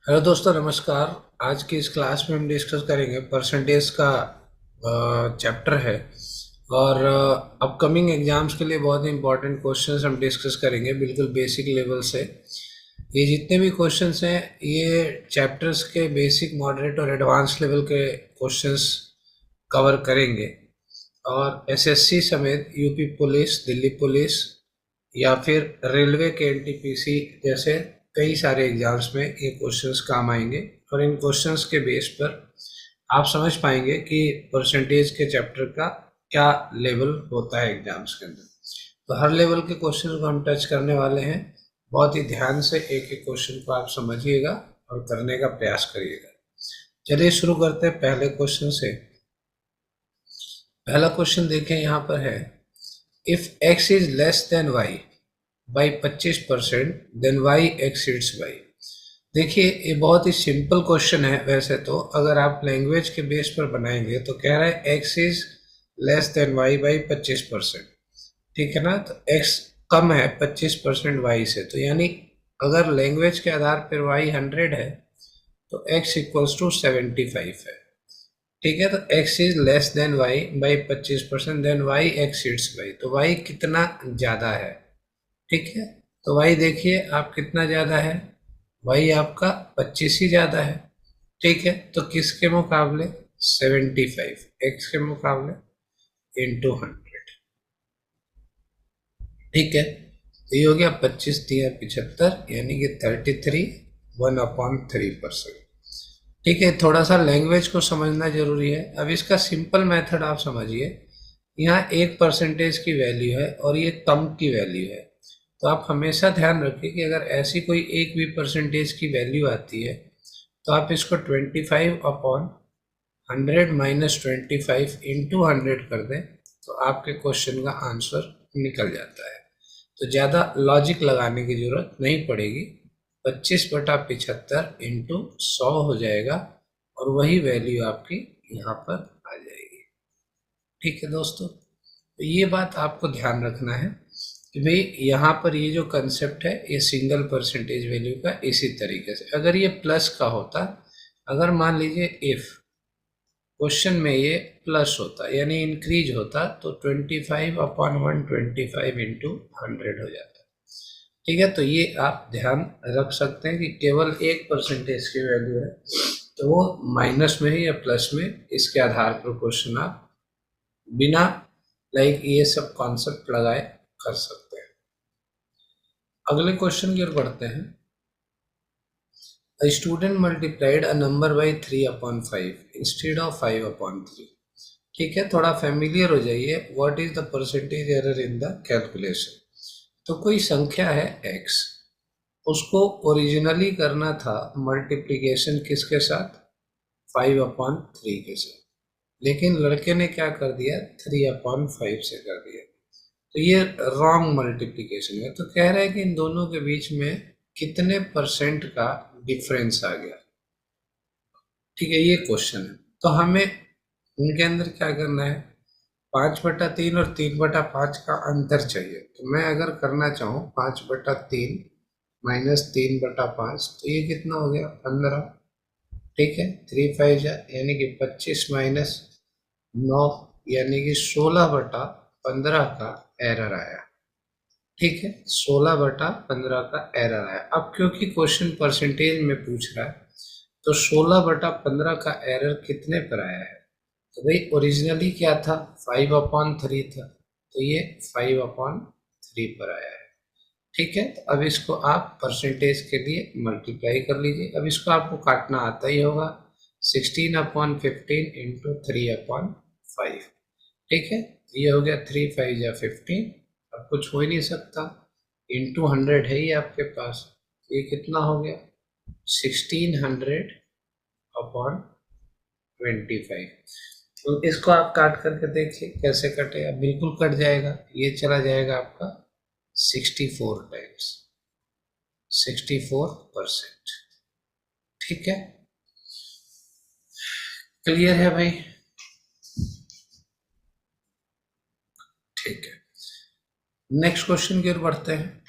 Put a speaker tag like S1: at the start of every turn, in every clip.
S1: Hello दोस्तों, नमस्कार। आज की इस क्लास में हम डिस्कस करेंगे परसेंटेज का चैप्टर है। और अपकमिंग एग्जाम्स के लिए बहुत ही इंपॉर्टेंट क्वेश्चंस हम डिस्कस करेंगे, बिल्कुल बेसिक लेवल से। ये जितने भी क्वेश्चंस हैं ये चैप्टर्स के बेसिक, मॉडरेट और एडवांस लेवल के क्वेश्चंस कवर करेंगे। और एसएससी समेत यूपी पुलिस, दिल्ली पुलिस या फिर रेलवे के एनटीपीसी जैसे कई सारे एग्जाम्स में ये क्वेश्चंस काम आएंगे। और इन क्वेश्चंस के बेस पर आप समझ पाएंगे कि परसेंटेज के चैप्टर का क्या लेवल होता है एग्जाम्स के अंदर। तो हर लेवल के क्वेश्चन को हम टच करने वाले हैं। बहुत ही ध्यान से एक एक क्वेश्चन को आप समझिएगा और करने का प्रयास करिएगा। चलिए शुरू करते हैं पहले क्वेश्चन से। पहला क्वेश्चन देखें, यहाँ पर है if x is less than y by 25% then y exceeds y। देखिए, ये बहुत ही सिंपल क्वेश्चन है। वैसे तो अगर आप लैंग्वेज के बेस पर बनाएंगे तो कह रहा है x is less than y by 25%। ठीक है ना। तो x कम है 25% y से, तो यानी अगर लैंग्वेज के आधार पर y 100 है तो x इक्वल्स टू 75 है। ठीक है। तो x is less than y by 25%, then y exceeds y। तो y कितना ज़्यादा है। ठीक है। तो y देखिए आप कितना ज़्यादा है, y आपका 25 ही ज़्यादा है। ठीक है। तो किसके मुकाबले? 75, x के मुकाबले इंटू 100। ठीक है। तो ये हो गया 25 दिया 75, यानी कि 33, 1/3%। ठीक है। थोड़ा सा लैंग्वेज को समझना जरूरी है। अब इसका सिंपल मेथड आप समझिए। यहाँ एक परसेंटेज की वैल्यू है और ये कम की वैल्यू है। तो आप हमेशा ध्यान रखिए कि अगर ऐसी कोई एक भी परसेंटेज की वैल्यू आती है तो आप इसको 25/100 माइनस 25 इंटू 100 कर दें तो आपके क्वेश्चन का आंसर निकल जाता है। तो ज़्यादा लॉजिक लगाने की ज़रूरत नहीं पड़ेगी। 25/75 इंटू 100 हो जाएगा और वही वैल्यू आपकी यहाँ पर आ जाएगी। ठीक है दोस्तों, तो ये बात आपको ध्यान रखना है कि भाई यहाँ पर ये जो कंसेप्ट है ये सिंगल परसेंटेज वैल्यू का इसी तरीके से। अगर ये प्लस का होता, अगर मान लीजिए इफ क्वेश्चन में ये प्लस होता यानी इंक्रीज होता, तो 25/125 इंटू 100 हो जाता। ठीक है। तो ये आप ध्यान रख सकते हैं कि केवल एक परसेंटेज की वैल्यू है तो वो माइनस में है या प्लस में, इसके आधार पर क्वेश्चन आप बिना ये सब कॉन्सेप्ट लगाए कर सकते हैं। अगले क्वेश्चन की ओर बढ़ते हैं। A student multiplied a number by 3/5 instead of 5/3। ठीक है, थोड़ा फेमिलियर हो जाइए। What is the percentage error in the calculation. तो कोई संख्या है x, उसको ओरिजिनली करना था मल्टीप्लिकेशन किसके साथ? 5/3 के साथ, लेकिन लड़के ने क्या कर दिया? 3/5 से कर दिया। तो ये रॉन्ग मल्टीप्लिकेशन है। तो कह रहा है कि इन दोनों के बीच में कितने परसेंट का डिफरेंस आ गया। ठीक है, ये क्वेश्चन है। तो हमें उनके अंदर क्या करना है? 5/3 और 3/5 का अंतर चाहिए। तो मैं अगर करना चाहूँ 5/3 माइनस 3/5, तो ये कितना हो गया? 15। ठीक है। 3×5 यानी कि 25 माइनस 9 यानी कि 16/15 का एरर आया। ठीक है, 16/15 का एरर आया। अब क्योंकि क्वेश्चन परसेंटेज में पूछ रहा है तो 16/15 का एरर कितने पर आया है? तो भाई ओरिजिनली क्या था? 5/3 था, तो ये 5/3 पर आया है। ठीक है। तो अब इसको आप परसेंटेज के लिए मल्टीप्लाई कर लीजिए। अब इसको आपको काटना आता ही होगा। 16/15 इंटू 3/5। ठीक है, ये हो गया 3×5 = 15। अब कुछ हो ही नहीं सकता, इंटू 100 है ही आपके पास। ये कितना हो गया? 1600/25। तो इसको आप काट करके देखिए कैसे कटेगा। बिल्कुल कट जाएगा। ये चला जाएगा आपका 64 टाइम्स, 64%। ठीक है, क्लियर है भाई? ठीक है, नेक्स्ट क्वेश्चन की ओर बढ़ते हैं।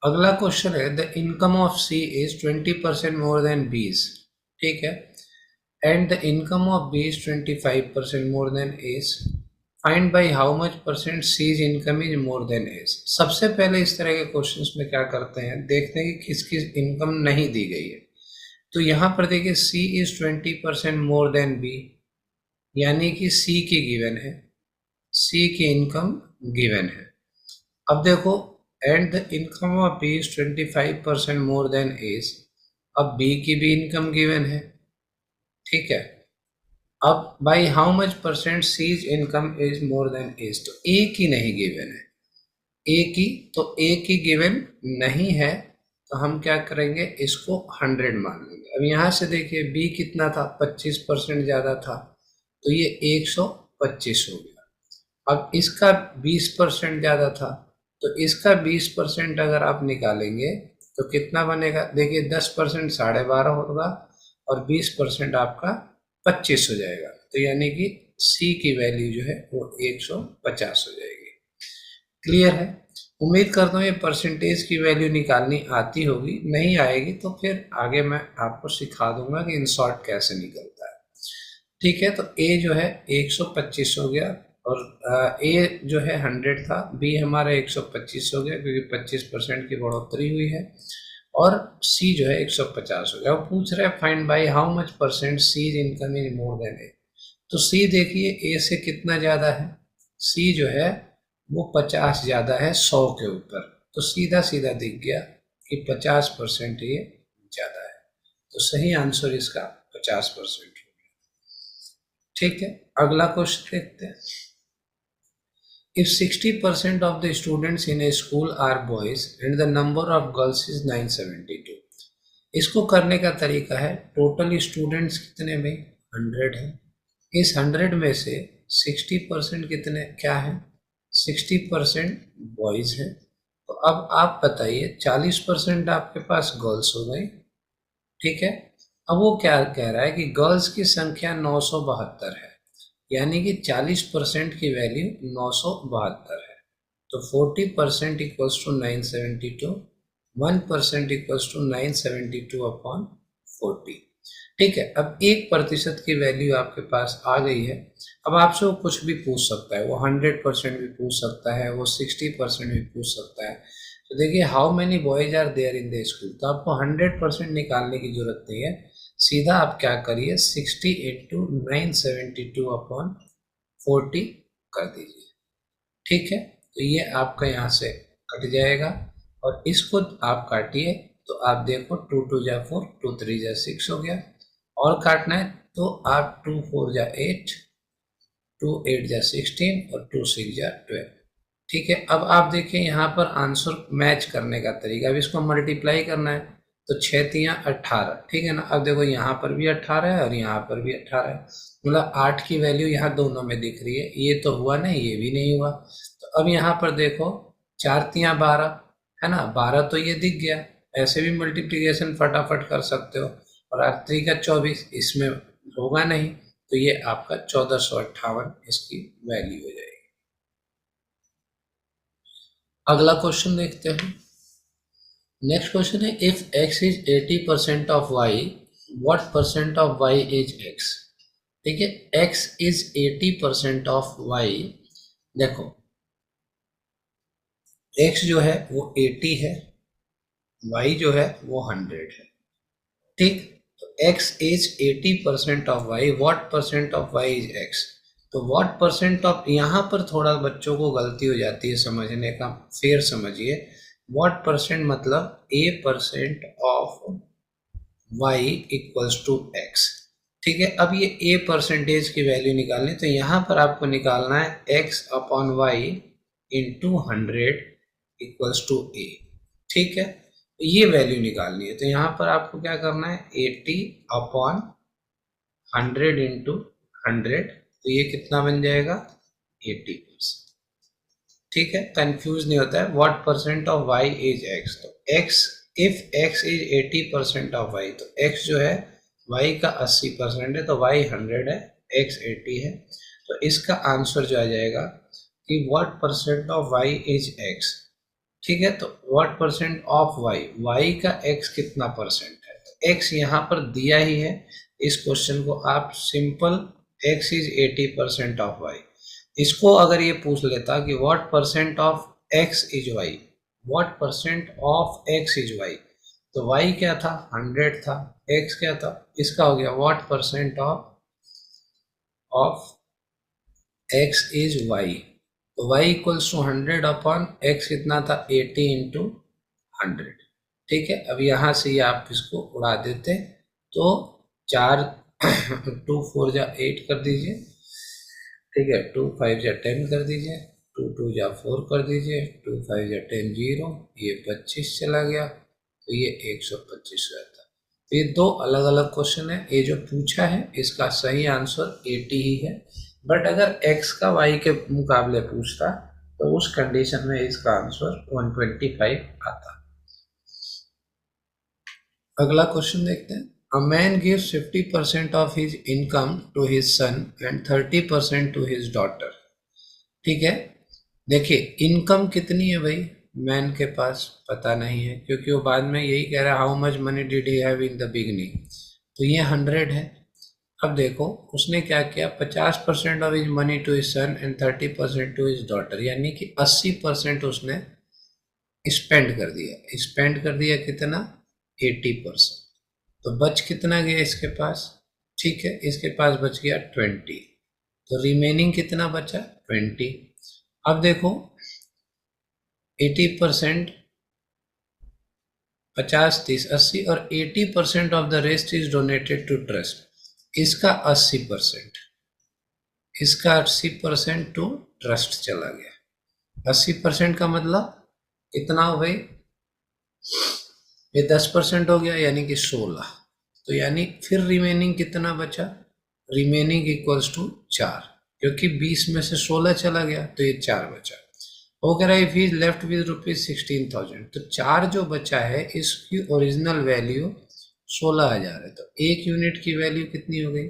S1: अगला क्वेश्चन है the income of C is 20% more than बीस, ठीक है, and the income of B is 25% more than A's, find by how much percent C's income is more than A's. सबसे पहले इस तरह के क्वेश्चंस में क्या करते हैं, देखते हैं कि किसकी इनकम नहीं दी गई है। तो यहाँ पर देखिए सी इज 20% मोर देन बी, यानी कि सी की गिवन है, सी की इनकम गिवन है। अब देखो and the income of B is 25% more than A's, अब बी की भी इनकम गिवन है, ठीक है। अब by how much percent C's income is more than A's, तो ए की नहीं गिवन है, ए की, तो ए की गिवन नहीं है, तो हम क्या करेंगे, इसको 100 मान लेंगे। अब यहाँ से देखिए बी कितना था, 25% ज़्यादा था, तो ये 125 हो गया। अब इसका 20% ज़्यादा था, तो इसका 20% अगर आप निकालेंगे तो कितना बनेगा, देखिए 10% 12.5 होगा और 20% आपका 25 हो जाएगा, तो यानी कि सी की वैल्यू जो है वो 150 हो जाएगी। क्लियर है? उम्मीद करता हूँ ये परसेंटेज की वैल्यू निकालनी आती होगी, नहीं आएगी तो फिर आगे मैं आपको सिखा दूंगा कि इन शॉर्ट कैसे निकलता है। ठीक है, तो ए जो है 125 हो गया और ए जो है 100 था, बी हमारा 125 हो गया क्योंकि 25% की बढ़ोतरी हुई है, और सी जो है 150 हो गया। वो पूछ रहे हैं find by how much percent C's income is more than A, तो सी देखिए ए से कितना ज़्यादा है, सी जो है वो 50 ज़्यादा है 100 के ऊपर, तो सीधा सीधा दिख गया कि 50% ये ज़्यादा है, तो सही आंसर इसका 50% हो गया। ठीक है, अगला क्वेश्चन देखते हैं। If 60% of the students in a school are boys and the number of girls is 972, इसको करने का तरीका है, टोटल स्टूडेंट्स कितने में 100 है, इस 100 में से 60% कितने क्या है, 60% बॉयज है, तो अब आप बताइए 40% आपके पास गर्ल्स हो गई, ठीक है। अब वो क्या कह रहा है कि गर्ल्स की संख्या 972 है, यानी कि 40% की वैल्यू 972 है, तो 40% equals to 972, 1% equals to 972 upon 40। ठीक है, अब 1% की वैल्यू आपके पास आ गई है। अब आपसे वो कुछ भी पूछ सकता है, वो 100% भी पूछ सकता है, वो 60% भी पूछ सकता है। तो देखिए how many boys are there in the school, तो आपको 100% निकालने की जरूरत नहीं है, सीधा आप क्या करिए 60 इंटू 972 अपॉन 40 कर दीजिए। ठीक है, तो ये आपका यहाँ से कट जाएगा और इसको आप काटिए, तो आप देखो 2 2 जा 4, 2 3 जा 6 हो गया, और काटना है तो आप 2 4 जा 8, 2 8 जा 16 और 2 6 जा 12। ठीक है, अब आप देखिए यहाँ पर आंसर मैच करने का तरीका, अब इसको मल्टीप्लाई करना है, तो 6 3 18, ठीक है ना। अब देखो यहाँ पर भी 18 है और यहाँ पर भी 18 है, मतलब 8 की वैल्यू यहाँ दोनों में दिख रही है, ये तो हुआ नहीं, ये भी नहीं हुआ। तो अब यहाँ पर देखो 4 3 12 है ना, 12 तो ये दिख गया, ऐसे भी मल्टीप्लीकेशन फटाफट कर सकते हो, और 8 3 का 24, इसमें होगा नहीं, तो ये आपका 1458 इसकी वैल्यू हो जाएगी। अगला क्वेश्चन देखते हैं। नेक्स्ट क्वेश्चन है if x is 80% of y, what percent of y is x। ठीक है, x इज 80% ऑफ y, देखो x जो है वो 80 है, y जो है वो 100 है, ठीक। तो x is 80% of y, what percent of y is x, तो व्हाट परसेंट ऑफ, यहाँ पर थोड़ा बच्चों को गलती हो जाती है समझने का, फिर समझिए व्हाट परसेंट मतलब a% of y equals to x। ठीक है, अब ये a परसेंटेज की वैल्यू निकालनी, तो यहाँ पर आपको निकालना है x upon y into 100 equals to a। ठीक है, ये वैल्यू निकालनी है, तो यहाँ पर आपको क्या करना है 80 अपॉन 100 इंटू 100, तो ये कितना बन जाएगा 80%। ठीक है, कंफ्यूज नहीं होता है। What percent of y is x, तो x if x is 80% of y, तो x जो है y का 80% है, तो y 100 है, x 80 है, तो इसका आंसर जो आ जाएगा कि what percent of y is x, ठीक है, तो what percent of Y, Y का एक्स कितना परसेंट है, तो एक्स यहाँ पर दिया ही है। इस क्वेश्चन को आप simple X is 80% of Y, इसको अगर ये पूछ लेता कि what percent of X is Y, what percent of X is Y, तो वाई क्या था 100 था, एक्स क्या था, इसका हो गया what percent of X is Y, तो Y equals to 100 upon X कितना था 80 इंटू 100। ठीक है, अब यहाँ से ये आप इसको उड़ा देते, तो 4 2 4 जा 8 कर दीजिए, ठीक है, 2 5 जा 10 कर दीजिए, 2 2 जा 4 कर दीजिए, 2 5 जा 10 0, ये 25 चला गया, तो ये 125 रहता। तो ये दो अलग अलग क्वेश्चन है, ये जो पूछा है इसका सही आंसर 80 ही है, बट अगर x का y के मुकाबले पूछता तो उस कंडीशन में इसका आंसर 125 आता। अगला क्वेश्चन देखते हैं। A man gives 50% of his income to his son and 30% to his daughter। ठीक है, देखिए इनकम कितनी है भाई, मैन के पास पता नहीं है, क्योंकि वो बाद में यही कह रहा है how much money did he have in the beginning, तो ये 100 है। अब देखो उसने क्या किया, 50% of his money to his son and 30% to his daughter, यानी कि 80% उसने स्पेंड कर दिया। स्पेंड कर दिया कितना 80%, तो बच कितना गया इसके पास, ठीक है, इसके पास बच गया 20, तो रिमेनिंग कितना बचा 20। अब देखो 80%, 50 30 80 और 80% of the rest is donated to trust, इसका 80%, इसका 80% टू ट्रस्ट चला गया। 80% का मतलब कितना हो भाई, ये 10% हो गया यानी कि 16, तो यानी फिर रिमेनिंग कितना बचा, रिमेनिंग इक्वल्स टू 4, क्योंकि 20 में से 16 चला गया तो ये 4 बचा। वो कह रहा है इफ ही लेफ्ट विद ₹16,000, तो 4 जो बचा है इसकी ओरिजिनल वैल्यू 16,000 है, तो एक यूनिट की वैल्यू कितनी हो गई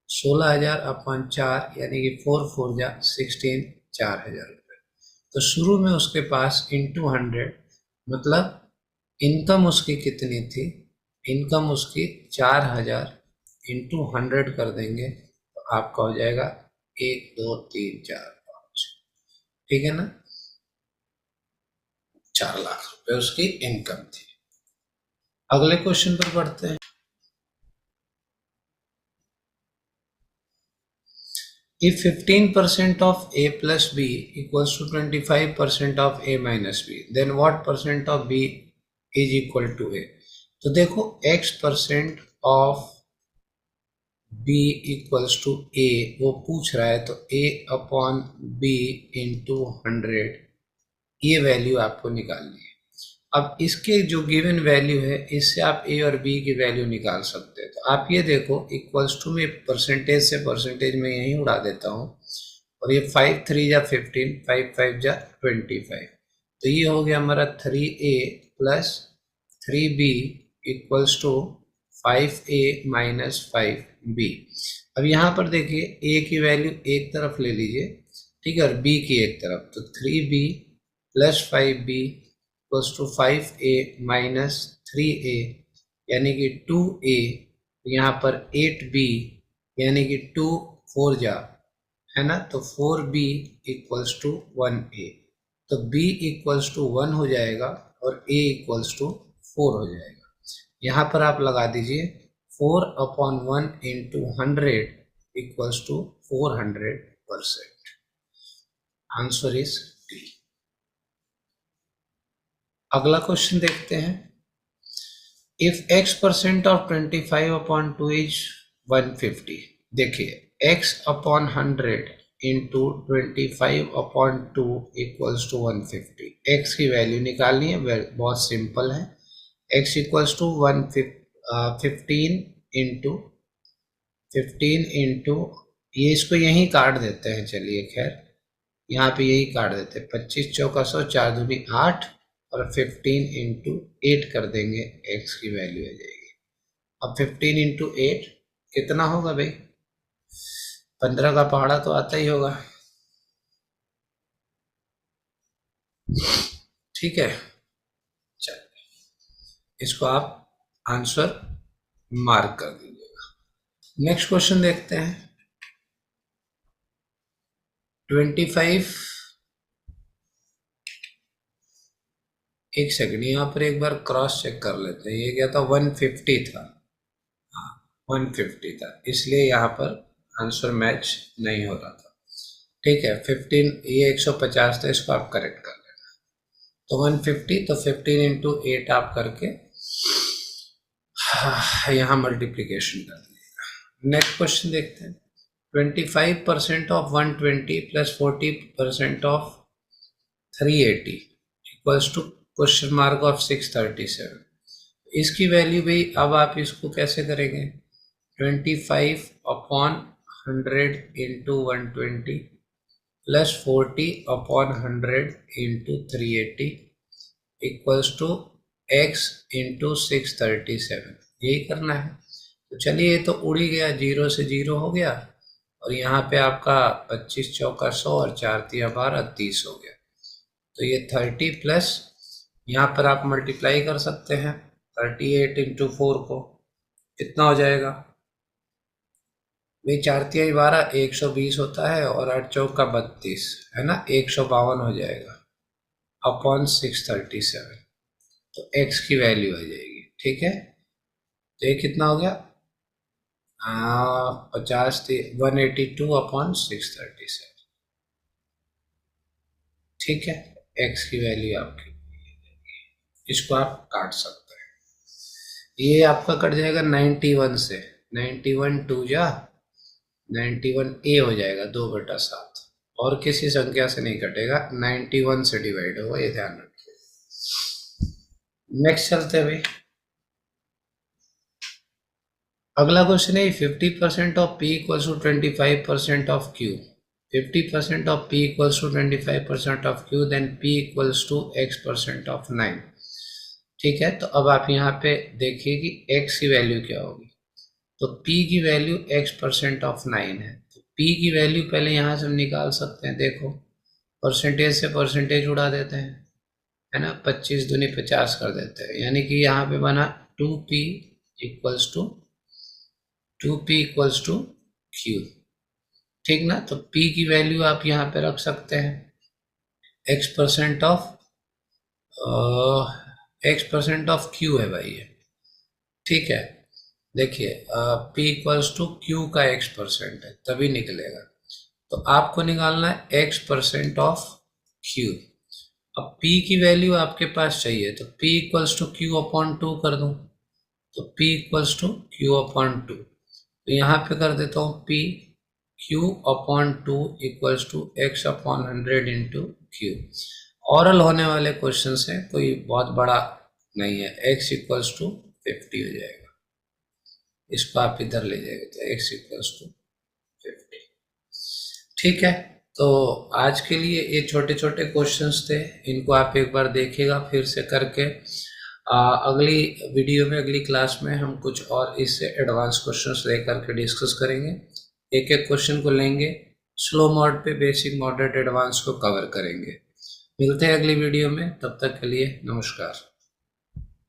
S1: 16,000 अपॉन 4, यानी कि 4 4 जा 16, 4,000 रुपये। तो शुरू में उसके पास इंटू 100, मतलब इनकम उसकी कितनी थी, इनकम उसकी 4,000 इंटू 100 कर देंगे तो आपका हो जाएगा 1 2 3 4 5, ठीक है ना, 4 लाख रुपए उसकी इनकम थी। अगले क्वेश्चन पर पढ़ते हैं। If 15% of A plus B equals to 25% of A minus B, then what percent of B is equal to A? तो देखो x% of B equals to A वो पूछ रहा है, तो A अपॉन B इंटू 100 ये वैल्यू आपको निकालनी है। अब इसके जो गिवन वैल्यू है इससे आप ए और बी की वैल्यू निकाल सकते हैं। तो आप ये देखो इक्वल्स टू में परसेंटेज से परसेंटेज में यहीं उड़ा देता हूँ, और ये 5 3 जा 15, 5 5 जा 25, तो ये हो गया हमारा 3A plus 3B equals to 5A minus 5B। अब यहाँ पर देखिए A की वैल्यू एक तरफ ले लीजिए, ठीक है, और B की एक तरफ, तो 3B plus 5B equals to 5A minus 3A, यानी कि 2A, यहाँ पर 8B यानी कि 2 4 जा, है ना, तो 4B इक्वल्स टू 1A, तो B इक्वल्स टू 1 हो जाएगा और A इक्वल्स टू 4 हो जाएगा। यहाँ पर आप लगा दीजिए 4 upon 1 into 100 equals to 400%। Answer is D. अगला क्वेश्चन देखते हैं। If x% of 25 upon 2 is 150, देखिए x upon 100 into 25 upon 2 equals to 150, x की वैल्यू निकालनी है, बहुत सिंपल है। x equals to 15 into 15 into, ये इसको यहीं काट देते हैं, चलिए खैर यहाँ पे यही काट देते हैं, 25 चौका 100, 4 दूनी 8 और 15 इंटू 8 कर देंगे, x की वैल्यू आ जाएगी। अब 15 इंटू 8 कितना होगा भाई, 15 का पहाड़ा तो आता ही होगा, ठीक है, चलिए इसको आप आंसर मार्क कर दीजिएगा। नेक्स्ट क्वेश्चन देखते हैं। 25, एक सेकंड यहाँ पर एक बार क्रॉस चेक कर लेते हैं। ये क्या था, 150 था, हाँ 150 था, इसलिए यहाँ पर आंसर मैच नहीं हो रहा था। ठीक है, 15, ये 150 था, इसको आप करेक्ट कर लेना। तो 150, तो 15 इंटू 8 आप करके यहाँ मल्टीप्लीकेशन कर दीजिएगा। नेक्स्ट क्वेश्चन देखते हैं। 25% of 120 plus 40% of 380 equals to question mark of 637। इसकी वैल्यू भी अब आप इसको कैसे करेंगे, 25 upon 100 into 120 plus 40 upon 100 into 380 equals to x into 637, यही करना है। तो चलिए, ये तो उड़ ही गया, 0 से 0 हो गया, और यहाँ पे आपका 25 चौका 100 और 4 तिया 12, 30 हो गया। तो ये 30 प्लस यहाँ पर आप मल्टीप्लाई कर सकते हैं 38 इंटू 4 को, कितना हो जाएगा भाई, 4 तिया 12, 120 होता है, और 8 चौका 32 है ना, 152 हो जाएगा अपॉन 637। तो x की वैल्यू आ जाएगी। ठीक है, तो ये कितना हो गया, 182 अपॉन 637। ठीक है, x की वैल्यू आपकी, इसको आप काट सकते हैं। ये आपका कट जाएगा 91 से, 91 2 जा 91 a हो जाएगा 2/7, और किसी संख्या से नहीं कटेगा, 91 से डिवाइड होगा, ये ध्यान रखिए। नेक्स्ट चलते हैं भाई, अगला क्वेश्चन है 50% of p equals to 25% of q। 50% of p equals to 25% of q, then p equals to x% of 9। ठीक है, तो अब आप यहाँ पे देखिए कि x की वैल्यू क्या होगी। तो p की वैल्यू x% ऑफ 9 है, तो p की वैल्यू पहले यहाँ से हम निकाल सकते हैं। देखो, परसेंटेज से परसेंटेज उड़ा देते हैं, है ना, 25 दूनी 50 कर देते हैं, यानी कि यहाँ पे बना 2p equals to 2p equals to q। ठीक ना, तो p की वैल्यू आप यहाँ पे रख सकते हैं, x% ऑफ q है भाई ये। ठीक है, देखिए p इक्वल्स टू q का x% है, तभी निकलेगा। तो आपको निकालना है x% ऑफ q। अब p की वैल्यू आपके पास चाहिए, तो p equals to q upon 2 कर दूं, तो p equals to q upon 2। तो यहाँ पे कर देता हूँ p q upon 2 equals to x upon 100 into q। Oral होने वाले क्वेश्चन से कोई बहुत बड़ा नहीं है, x इक्वल्स टू 50 हो जाएगा, इसको आप इधर ले जाएंगे तो x इक्वल्स टू 50। ठीक है, तो आज के लिए ये छोटे छोटे क्वेश्चंस थे, इनको आप एक बार देखिएगा फिर से करके। अगली वीडियो में, अगली क्लास में हम कुछ और इससे एडवांस क्वेश्चंस लेकर के डिस्कस करेंगे। एक एक क्वेश्चन को लेंगे, स्लो मोड पे बेसिक, मॉडरेट, एडवांस को कवर करेंगे। मिलते हैं अगली वीडियो में, तब तक के लिए नमस्कार।